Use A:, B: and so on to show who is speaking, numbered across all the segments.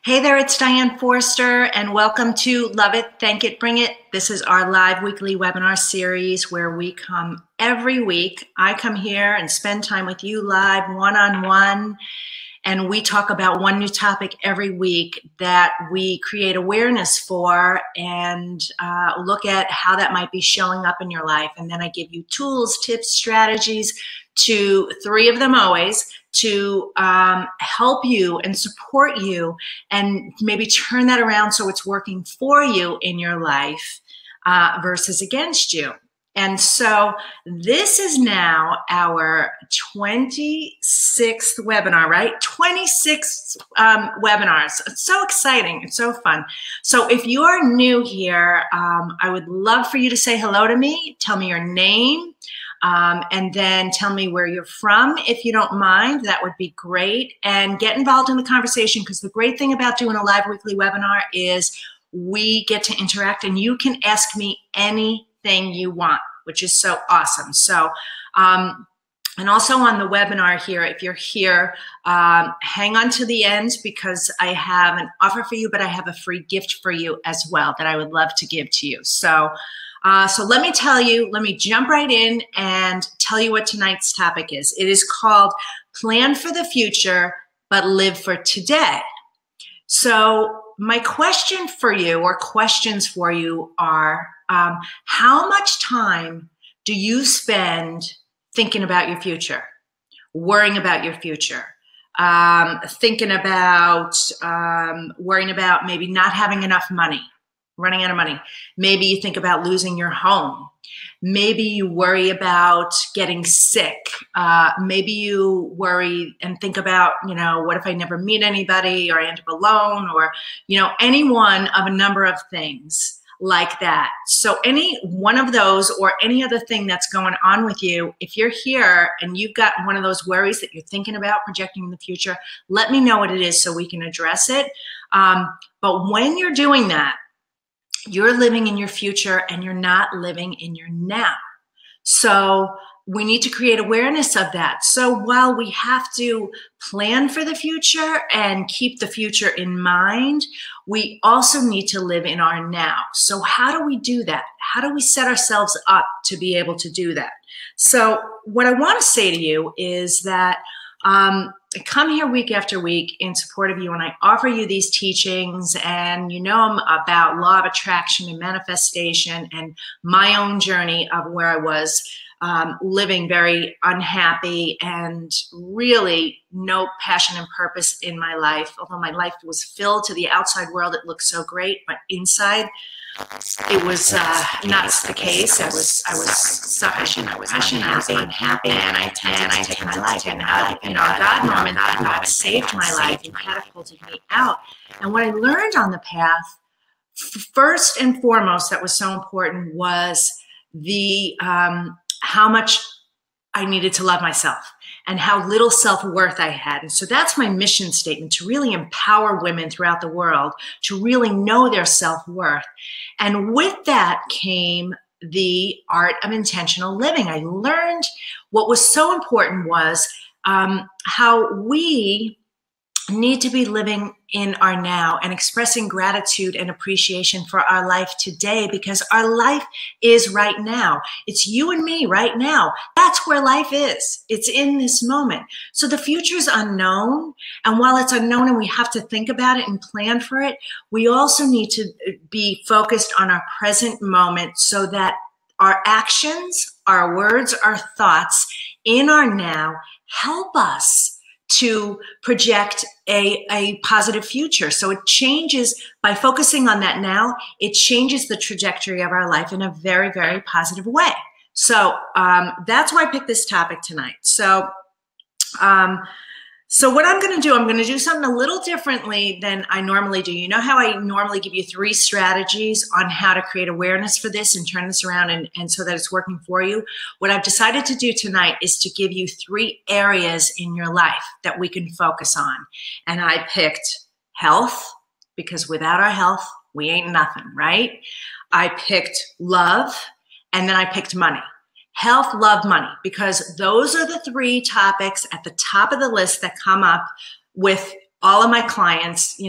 A: Hey there, it's Diane Forster, and welcome to Love It, Thank It, Bring It. This is our live weekly webinar series where we come every week. I come here and spend time with you live, one-on-one, and we talk about one new topic every week that we create awareness for and look at how that might be showing up in your life. And then I give you tools, tips, strategies, to three of them always, to help you and support you and maybe turn that around so it's working for you in your life versus against you. And so this is now our 26th webinar, right? 26 webinars. It's so exciting. It's so fun. So if you are new here, I would love for you to say hello to me. Tell me your name. And then tell me where you're from, if you don't mind. That would be great. And get involved in the conversation, because the great thing about doing a live weekly webinar is we get to interact and you can ask me anything you want, which is so awesome. So, and also on the webinar here, if you're here, hang on to the end because I have an offer for you, but I have a free gift for you as well that I would love to give to you. So let me tell you, let me jump right in and tell you what tonight's topic is. It is called Plan for the Future, but Live for Today. So my question for you, or questions for you, are how much time do you spend thinking about your future, worrying about your future, thinking about, worrying about maybe not having enough money, running out of money? Maybe you think about losing your home. Maybe you worry about getting sick. Maybe you worry and think about, what if I never meet anybody, or I end up alone, or, any one of a number of things like that. So any one of those, or any other thing that's going on with you, if you're here and you've got one of those worries that you're thinking about projecting in the future, let me know what it is so we can address it. But when you're doing that, you're living in your future and you're not living in your now. So we need to create awareness of that. So while we have to plan for the future and keep the future in mind, we also need to live in our now. So how do we do that? How do we set ourselves up to be able to do that? So what I want to say to you is that I come here week after week in support of you, and I offer you these teachings, and I'm about law of attraction and manifestation and my own journey of where I was living very unhappy and really no passion and purpose in my life. Although my life was filled to the outside world, it looked so great, but inside it was not the case. I was suffering. I was unhappy, and I tended to take my life. And God, Norman, God saved my life and catapulted me out. And what I learned on the path, first and foremost, that was so important, was the how much I needed to love myself and how little self-worth I had. And so that's my mission statement, to really empower women throughout the world to really know their self-worth. And with that came the art of intentional living. I learned what was so important was how we need to be living in our now and expressing gratitude and appreciation for our life today, because our life is right now. It's you and me right now. That's where life is. It's in this moment. So the future is unknown. And while it's unknown and we have to think about it and plan for it, we also need to be focused on our present moment so that our actions, our words, our thoughts in our now help us to project a positive future. So it changes, by focusing on that now, it changes the trajectory of our life in a very, very positive way. So that's why I picked this topic tonight. So what I'm going to do, I'm going to do something a little differently than I normally do. You know how I normally give you 3 strategies on how to create awareness for this and turn this around and so that it's working for you? What I've decided to do tonight is to give you 3 areas in your life that we can focus on. And I picked health, because without our health, we ain't nothing, right? I picked love, and then I picked money. Health, love, money, because those are the 3 topics at the top of the list that come up with all of my clients,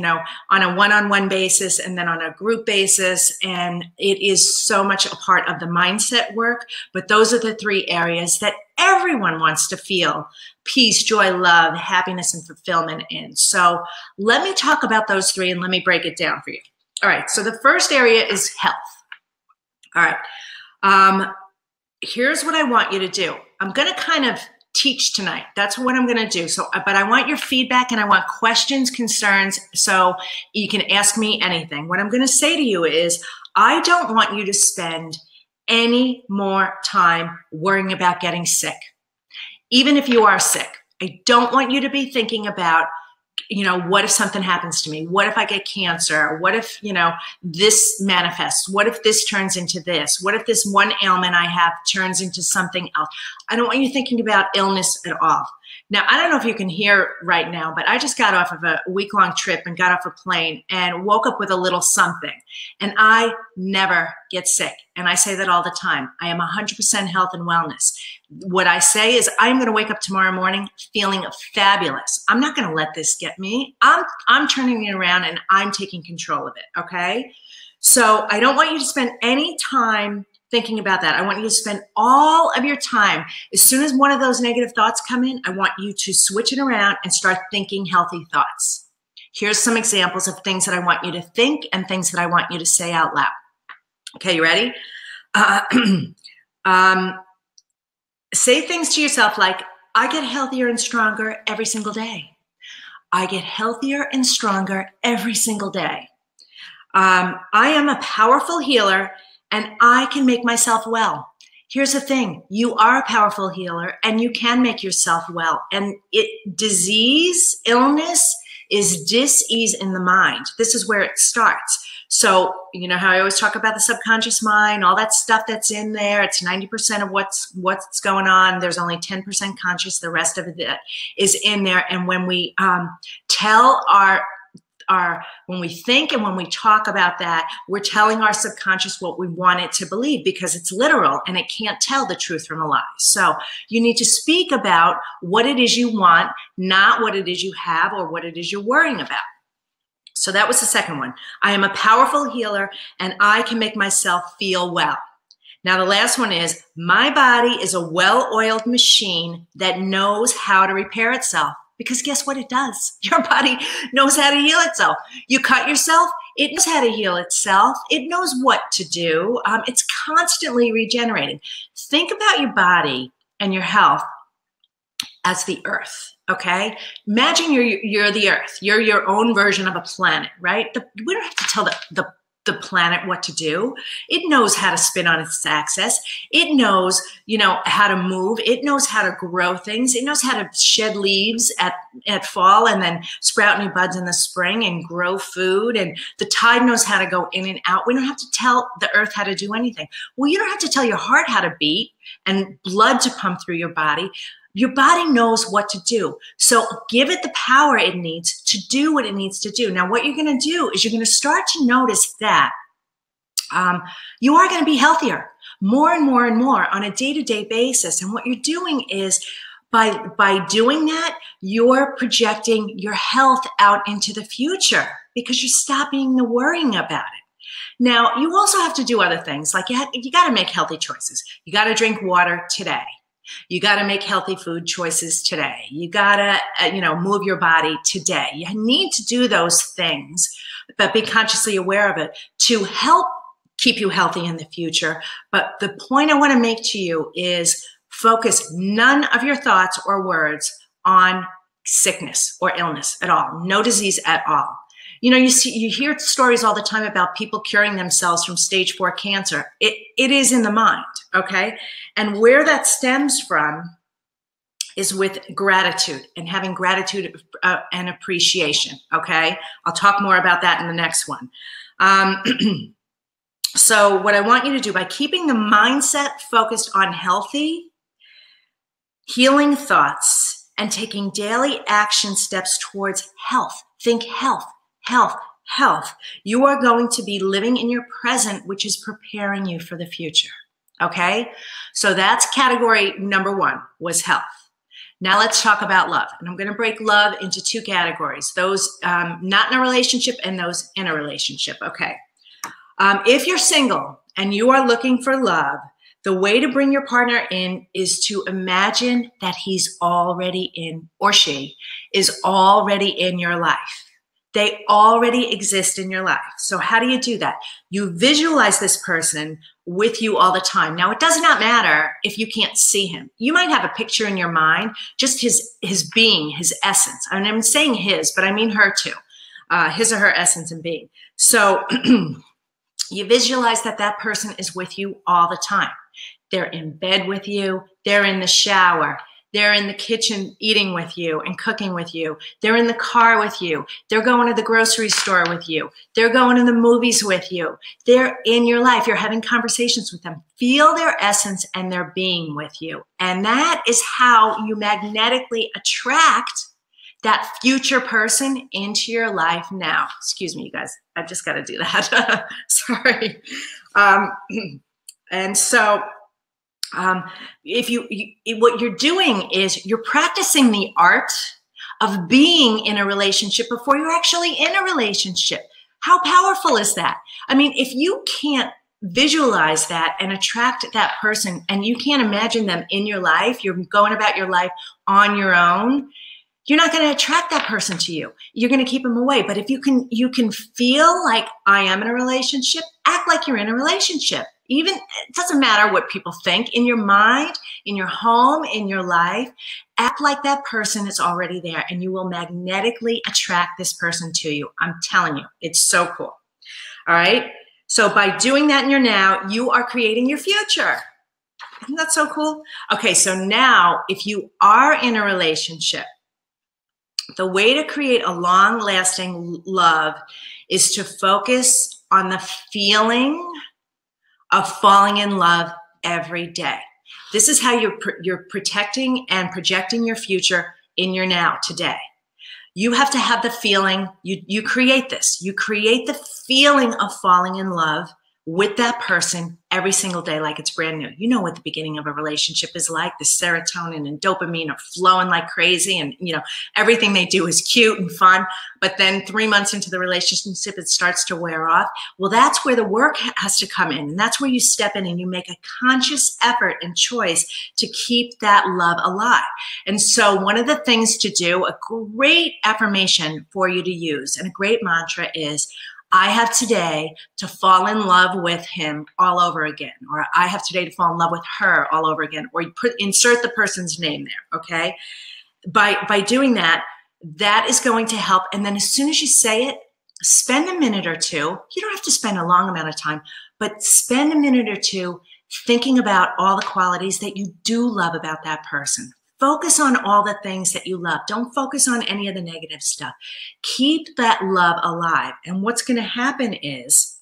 A: on a one-on-one basis and then on a group basis. And it is so much a part of the mindset work. But those are the 3 areas that everyone wants to feel peace, joy, love, happiness, and fulfillment in. So let me talk about those 3 and let me break it down for you. All right. So the first area is health. All right. Here's what I want you to do. I'm going to kind of teach tonight. That's what I'm going to do. So, but I want your feedback and I want questions, concerns, so you can ask me anything. What I'm going to say to you is, I don't want you to spend any more time worrying about getting sick. Even if you are sick, I don't want you to be thinking about, what if something happens to me? What if I get cancer? What if, this manifests? What if this turns into this? What if this one ailment I have turns into something else? I don't want you thinking about illness at all. Now, I don't know if you can hear right now, but I just got off of a week-long trip and got off a plane and woke up with a little something. And I never get sick. And I say that all the time. I am 100% health and wellness. What I say is I'm going to wake up tomorrow morning feeling fabulous. I'm not going to let this get me. I'm turning it around and I'm taking control of it, okay? So I don't want you to spend any time thinking about that. I want you to spend all of your time. As soon as one of those negative thoughts come in, I want you to switch it around and start thinking healthy thoughts. Here's some examples of things that I want you to think and things that I want you to say out loud. Okay, you ready? Say things to yourself like, I get healthier and stronger every single day. I get healthier and stronger every single day. I am a powerful healer and I can make myself well. Here's the thing. You are a powerful healer and you can make yourself well. And disease, illness is dis-ease in the mind. This is where it starts. So, you know how I always talk about the subconscious mind, all that stuff that's in there. It's 90% of what's going on. There's only 10% conscious. The rest of it is in there. And when we tell when we think and when we talk about that, we're telling our subconscious what we want it to believe because it's literal and it can't tell the truth from a lie. So you need to speak about what it is you want, not what it is you have or what it is you're worrying about. So that was the second one. I am a powerful healer and I can make myself feel well. Now the last one is, my body is a well-oiled machine that knows how to repair itself. Because guess what it does? Your body knows how to heal itself. You cut yourself, it knows how to heal itself. It knows what to do. It's constantly regenerating. Think about your body and your health as the earth, okay? Imagine you're the earth. You're your own version of a planet, right? We don't have to tell the planet what to do. It knows how to spin on its axis. It knows, how to move. It knows how to grow things. It knows how to shed leaves at fall and then sprout new buds in the spring and grow food. And the tide knows how to go in and out. We don't have to tell the earth how to do anything. Well, you don't have to tell your heart how to beat and blood to pump through your body. Your body knows what to do. So give it the power it needs to do what it needs to do. Now, what you're going to do is you're going to start to notice that you are going to be healthier more and more and more on a day-to-day basis. And what you're doing is by doing that, you're projecting your health out into the future because you're stopping the worrying about it. Now, you also have to do other things. Like you got to make healthy choices. You got to drink water today. You got to make healthy food choices today. You got to, move your body today. You need to do those things, but be consciously aware of it to help keep you healthy in the future. But the point I want to make to you is focus none of your thoughts or words on sickness or illness at all. No disease at all. You hear stories all the time about people curing themselves from stage 4 cancer. It is in the mind, okay? And where that stems from is with gratitude and having gratitude and appreciation, okay? I'll talk more about that in the next one. So what I want you to do, by keeping the mindset focused on healthy, healing thoughts and taking daily action steps towards health, think health, health, health. You are going to be living in your present, which is preparing you for the future. Okay? So that's category number 1, was health. Now let's talk about love. And I'm going to break love into two categories, those not in a relationship and those in a relationship. Okay. If you're single and you are looking for love, the way to bring your partner in is to imagine that he's already in, or she is already in your life. They already exist in your life. So how do you do that? You visualize this person with you all the time. Now, it does not matter if you can't see him. You might have a picture in your mind, just his being, his essence. I mean, I'm saying his, but I mean her too. His or her essence and being. So you visualize that that person is with you all the time. They're in bed with you. They're in the shower. They're in the kitchen eating with you and cooking with you. They're in the car with you. They're going to the grocery store with you. They're going to the movies with you. They're in your life. You're having conversations with them. Feel their essence and their being with you. And that is how you magnetically attract that future person into your life now. Excuse me, you guys. I've just got to do that. Sorry. And so what you're doing is you're practicing the art of being in a relationship before you're actually in a relationship. How powerful is that? I mean, if you can't visualize that and attract that person and you can't imagine them in your life, you're going about your life on your own, you're not going to attract that person to you. You're going to keep them away. But if you can feel like I am in a relationship, act like you're in a relationship. Even, it doesn't matter what people think, in your mind, in your home, in your life, act like that person is already there and you will magnetically attract this person to you. I'm telling you, it's so cool. All right. So by doing that in your now, you are creating your future. Isn't that so cool? Okay. So now if you are in a relationship, the way to create a long-lasting love is to focus on the feeling of falling in love every day. This is how you're protecting and projecting your future in your now, today. You have to have the feeling, you create this. You create the feeling of falling in love with that person every single day like it's brand new. You know what the beginning of a relationship is like. The serotonin and dopamine are flowing like crazy, and everything they do is cute and fun. But then 3 months into the relationship, it starts to wear off. Well, that's where the work has to come in, and that's where you step in and you make a conscious effort and choice to keep that love alive. And so one of the things to do, a great affirmation for you to use and a great mantra is, I have today to fall in love with him all over again, or I have today to fall in love with her all over again, or you insert the person's name there, okay? By doing that, that is going to help. And then as soon as you say it, spend a minute or two. You don't have to spend a long amount of time, but spend a minute or two thinking about all the qualities that you do love about that person. Focus on all the things that you love. Don't focus on any of the negative stuff. Keep that love alive. And what's going to happen is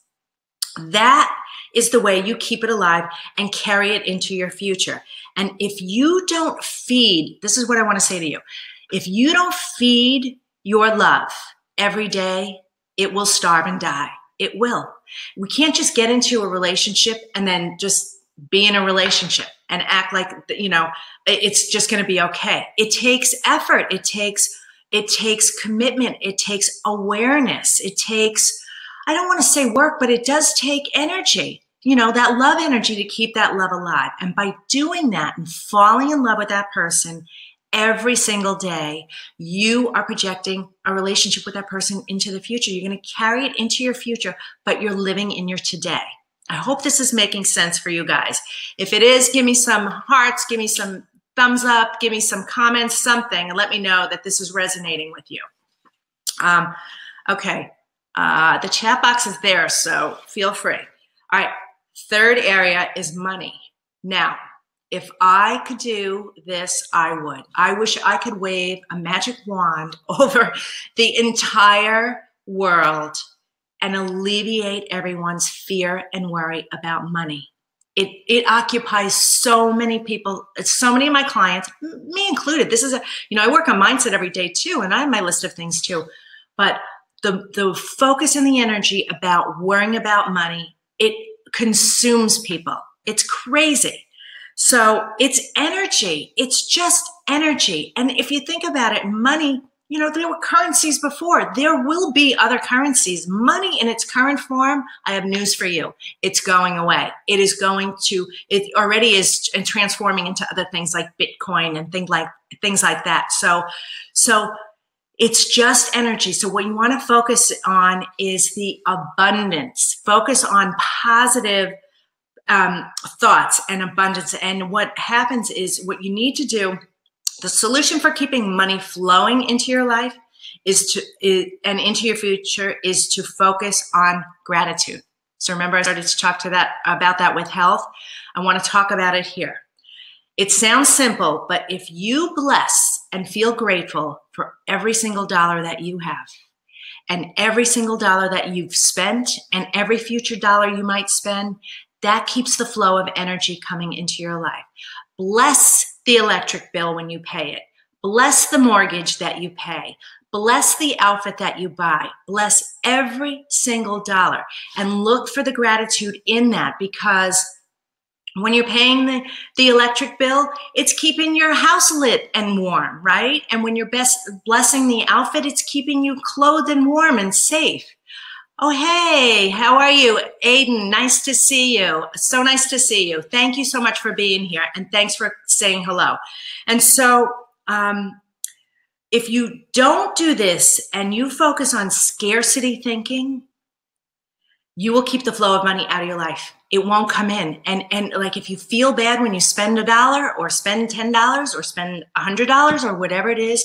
A: that is the way you keep it alive and carry it into your future. And if you don't feed, this is what I want to say to you. If you don't feed your love every day, it will starve and die. It will. We can't just get into a relationship and then just be in a relationship and act like, it's just going to be okay. It takes effort. It takes commitment. It takes awareness. It takes, I don't want to say work, but it does take energy, that love energy to keep that love alive. And by doing that and falling in love with that person every single day, you are projecting a relationship with that person into the future. You're going to carry it into your future, but you're living in your today. I hope this is making sense for you guys. If it is, give me some hearts, give me some thumbs up, give me some comments, something, and let me know that this is resonating with you. Okay, the chat box is there, so feel free. All right, third area is money. Now, if I could do this, I would. I wish I could wave a magic wand over the entire world and alleviate everyone's fear and worry about money. It occupies so many people, so many of my clients, me included. This is I work on mindset every day too, and I have my list of things too. But the focus and the energy about worrying about money, it consumes people. It's crazy. So it's energy. It's just energy. And if you think about it, money, you know, there were currencies before. There will be other currencies. Money in its current form, I have news for you. It's going away. It already is transforming into other things like Bitcoin and things like that. So it's just energy. So what you want to focus on is the abundance. Focus on positive thoughts and abundance. And what happens is what you need to do, the solution for keeping money flowing into your life and into your future is to focus on gratitude. So remember, I started to talk about that with health. I want to talk about it here. It sounds simple, but if you bless and feel grateful for every single dollar that you have, and every single dollar that you've spent, and every future dollar you might spend, that keeps the flow of energy coming into your life. Bless the electric bill when you pay it. Bless the mortgage that you pay. Bless the outfit that you buy. Bless every single dollar. And look for the gratitude in that, because when you're paying the electric bill, it's keeping your house lit and warm, right? And when you're blessing the outfit, it's keeping you clothed and warm and safe. Oh, hey, how are you? Aiden, nice to see you. So nice to see you. Thank you so much for being here, and thanks for saying hello. And so if you don't do this and you focus on scarcity thinking, you will keep the flow of money out of your life. It won't come in. And like if you feel bad when you spend $1 or spend $10 or spend $100 or whatever it is,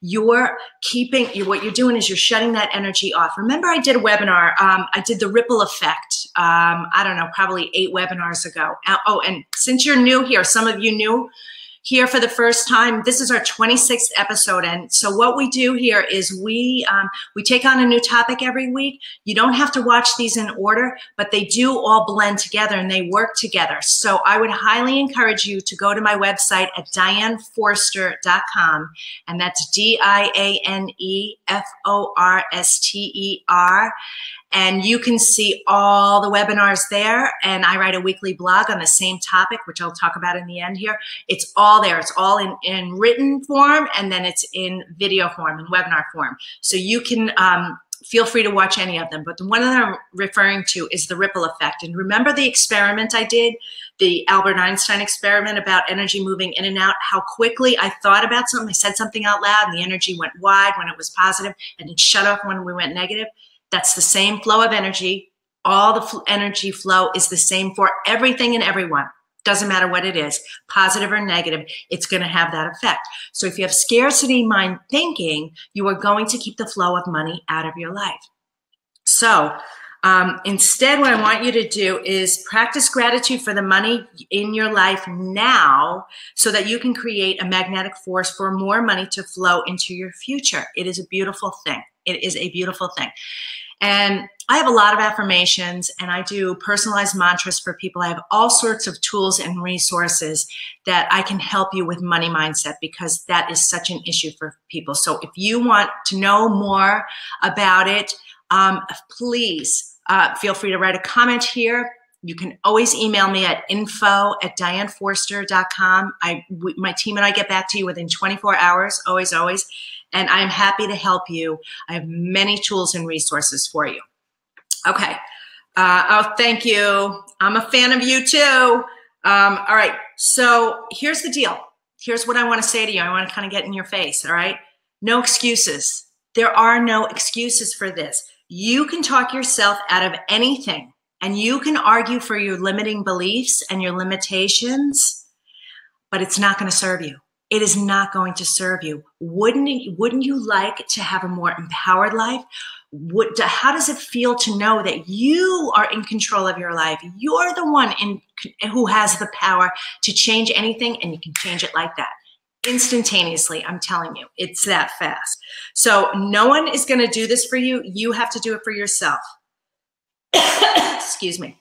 A: what you're doing is you're shutting that energy off. Remember, I did a webinar. I did the ripple effect. I don't know, probably 8 webinars ago. Oh, and since you're new here, some of you new here for the first time, this is our 26th episode. And so what we do here is we take on a new topic every week. You don't have to watch these in order, but they do all blend together and they work together. So I would highly encourage you to go to my website at dianeforster.com, and that's DianeForster. And you can see all the webinars there. And I write a weekly blog on the same topic, which I'll talk about in the end here. It's all there. It's all in written form, and then it's in video form, in webinar form. So you can feel free to watch any of them. But the one that I'm referring to is the ripple effect. And remember the experiment I did, the Albert Einstein experiment about energy moving in and out, how quickly I thought about something, I said something out loud, and the energy went wide when it was positive, and it shut off when we went negative. That's the same flow of energy. All the energy flow is the same for everything and everyone. Doesn't matter what it is, positive or negative, it's going to have that effect. So if you have scarcity mind thinking, you are going to keep the flow of money out of your life. So instead, what I want you to do is practice gratitude for the money in your life now, so that you can create a magnetic force for more money to flow into your future. It is a beautiful thing. It is a beautiful thing. And I have a lot of affirmations, and I do personalized mantras for people. I have all sorts of tools and resources that I can help you with money mindset, because that is such an issue for people. So if you want to know more about it, please feel free to write a comment here. You can always email me at info@dianeforster.com. My team and I get back to you within 24 hours, always, always. And I'm happy to help you. I have many tools and resources for you. Okay. Oh, thank you. I'm a fan of you too. All right. So here's the deal. Here's what I want to say to you. I want to kind of get in your face. All right. No excuses. There are no excuses for this. You can talk yourself out of anything, and you can argue for your limiting beliefs and your limitations, but it's not going to serve you. It is not going to serve you. Wouldn't you like to have a more empowered life? How does it feel to know that you are in control of your life? You're the one who has the power to change anything, and you can change it like that. Instantaneously, I'm telling you, it's that fast. So no one is going to do this for you. You have to do it for yourself. Excuse me.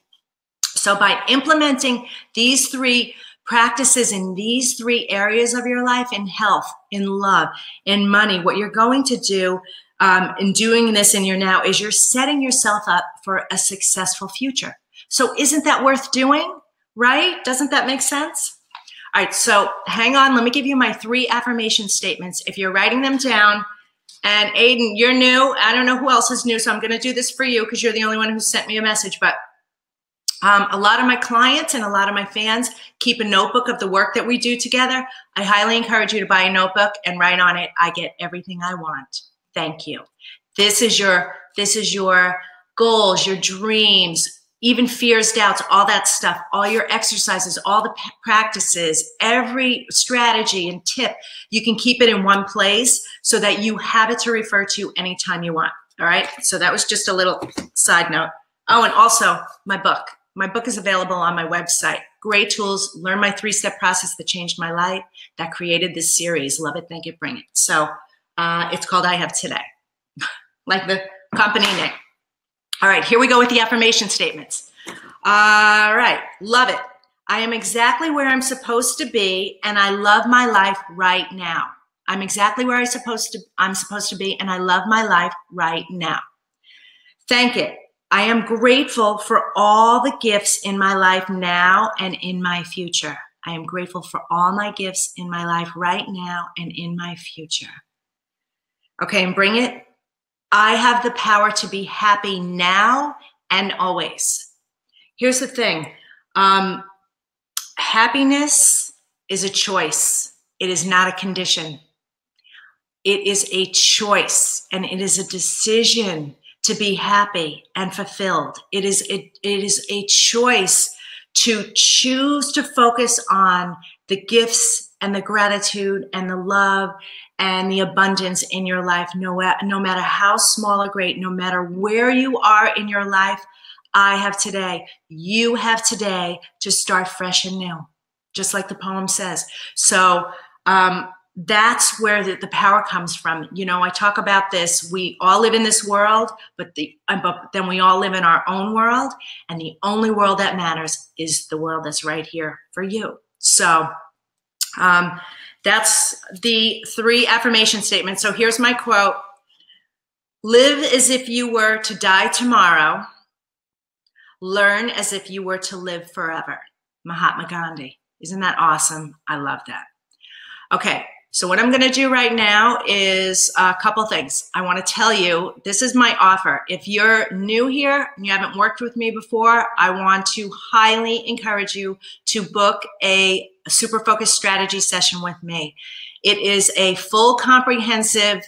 A: So by implementing these 3 practices in these 3 areas of your life, in health, in love, in money, what you're going to do in doing this in your now is you're setting yourself up for a successful future. So isn't that worth doing, right? Doesn't that make sense? All right, so hang on. Let me give you my 3 affirmation statements. If you're writing them down, and Aiden, you're new. I don't know who else is new, so I'm going to do this for you because you're the only one who sent me a message. But a lot of my clients and a lot of my fans keep a notebook of the work that we do together. I highly encourage you to buy a notebook and write on it, I get everything I want. Thank you. This is your goals, your dreams, even fears, doubts, all that stuff, all your exercises, all the practices, every strategy and tip. You can keep it in one place so that you have it to refer to anytime you want. All right. So that was just a little side note. Oh, and also my book. My book is available on my website. Great tools. Learn my 3-step process that changed my life, that created this series. Love it, thank it, bring it. So it's called I Have Today, like the company name. All right, here we go with the affirmation statements. All right, love it. I am exactly where I'm supposed to be, and I love my life right now. I'm exactly where I'm supposed to be, and I love my life right now. Thank it. I am grateful for all the gifts in my life now and in my future. I am grateful for all my gifts in my life right now and in my future. Okay, and bring it. I have the power to be happy now and always. Here's the thing. Happiness is a choice. It is not a condition. It is a choice, and it is a decision to be happy and fulfilled. It is a choice to choose to focus on the gifts and the gratitude and the love and the abundance in your life, no matter how small or great, no matter where you are in your life. I have today. You have today to start fresh and new, just like the poem says. So that's where the power comes from. You know, I talk about this. We all live in this world, but then we all live in our own world. And the only world that matters is the world that's right here for you. So that's the 3 affirmation statements. So here's my quote. Live as if you were to die tomorrow. Learn as if you were to live forever. Mahatma Gandhi. Isn't that awesome? I love that. Okay. So what I'm going to do right now is a couple things. I want to tell you, this is my offer. If you're new here and you haven't worked with me before, I want to highly encourage you to book a super focused strategy session with me. It is a full comprehensive,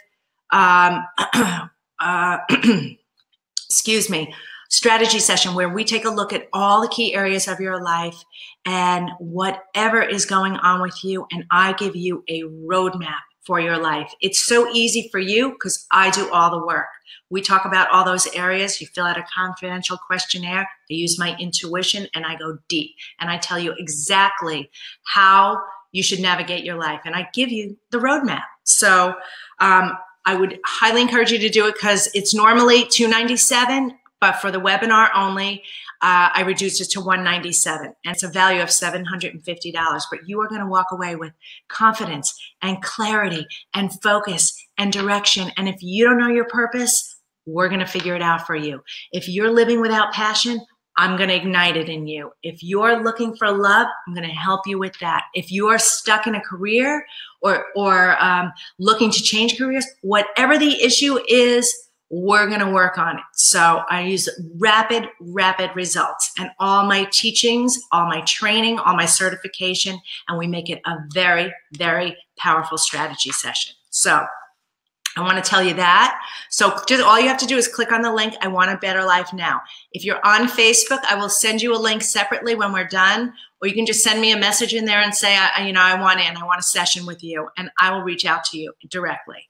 A: excuse me, strategy session where we take a look at all the key areas of your life and whatever is going on with you, and I give you a roadmap for your life. It's so easy for you because I do all the work. We talk about all those areas. You fill out a confidential questionnaire. I use my intuition and I go deep and I tell you exactly how you should navigate your life, and I give you the roadmap. So I would highly encourage you to do it because it's normally $297. But for the webinar only, I reduced it to $197, and it's a value of $750. But you are going to walk away with confidence and clarity and focus and direction. And if you don't know your purpose, we're going to figure it out for you. If you're living without passion, I'm going to ignite it in you. If you're looking for love, I'm going to help you with that. If you are stuck in a career or looking to change careers, whatever the issue is, we're going to work on it. So I use rapid results, and all my teachings, all my training, all my certification, and we make it a very, very powerful strategy session. So I want to tell you that. So just all you have to do is click on the link, I Want a Better Life Now. If you're on Facebook, I will send you a link separately when we're done, or you can just send me a message in there and say, I want a session with you, and I will reach out to you directly.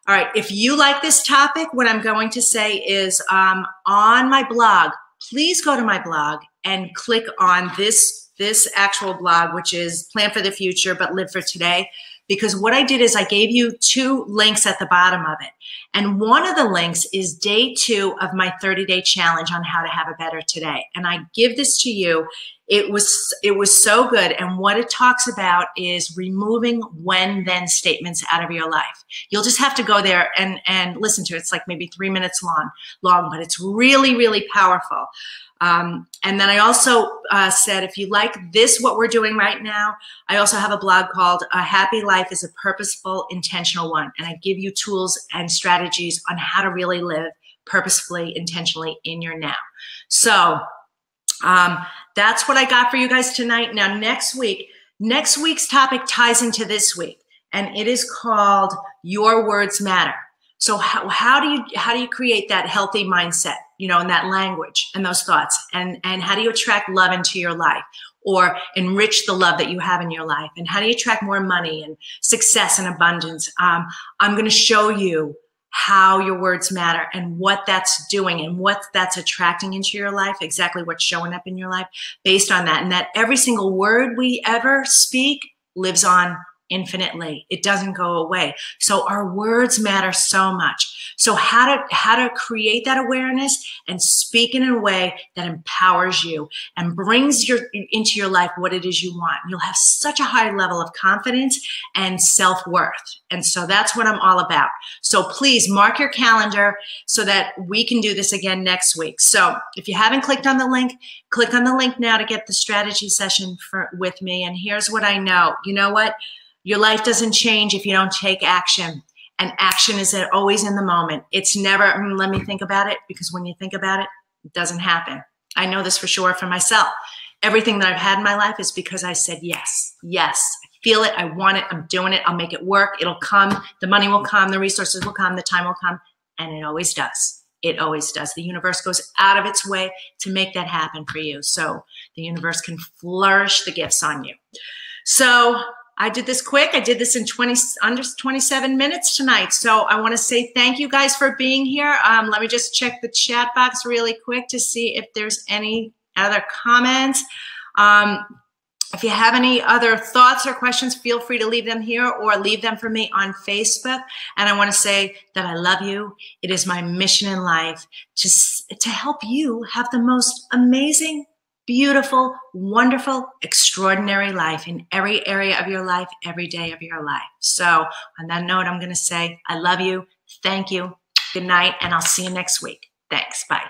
A: All right, if you like this topic, what I'm going to say is on my blog, please go to my blog and click on this actual blog, which is Plan for the Future, but Live for Today. Because what I did is I gave you 2 links at the bottom of it. And one of the links is day 2 of my 30-day challenge on how to have a better today. And I give this to you. It was so good. And what it talks about is removing when then statements out of your life. You'll just have to go there and listen to it. It's like maybe 3 minutes long, but it's really, really powerful. And then I also said, if you like this, what we're doing right now, I also have a blog called A Happy Life is a Purposeful, Intentional One. And I give you tools and strategies on how to really live purposefully, intentionally in your now. So that's what I got for you guys tonight. Now, next week's topic ties into this week, and it is called Your Words Matter. So how do you create that healthy mindset, and that language and those thoughts, and how do you attract love into your life or enrich the love that you have in your life? And how do you attract more money and success and abundance? I'm going to show you how your words matter and what that's doing and what that's attracting into your life, exactly what's showing up in your life based on that. And that every single word we ever speak lives on infinitely. It doesn't go away. So our words matter so much. So how to create that awareness and speak in a way that empowers you and brings into your life what it is you want. You'll have such a high level of confidence and self-worth. And so that's what I'm all about. So please mark your calendar so that we can do this again next week. So if you haven't clicked on the link, click on the link now to get the strategy session with me. And here's what I know. You know what? Your life doesn't change if you don't take action. And action is always in the moment. It's never, let me think about it, because when you think about it, it doesn't happen. I know this for sure for myself. Everything that I've had in my life is because I said yes. Yes. I feel it. I want it. I'm doing it. I'll make it work. It'll come. The money will come. The resources will come. The time will come. And it always does. It always does. The universe goes out of its way to make that happen for you. So the universe can flourish the gifts on you. So I did this quick. I did this in under 27 minutes tonight. So I want to say thank you guys for being here. Let me just check the chat box really quick to see if there's any other comments. If you have any other thoughts or questions, feel free to leave them here or leave them for me on Facebook. And I want to say that I love you. It is my mission in life to help you have the most amazing, beautiful, wonderful, extraordinary life in every area of your life, every day of your life. So on that note, I'm going to say, I love you. Thank you. Good night. And I'll see you next week. Thanks. Bye.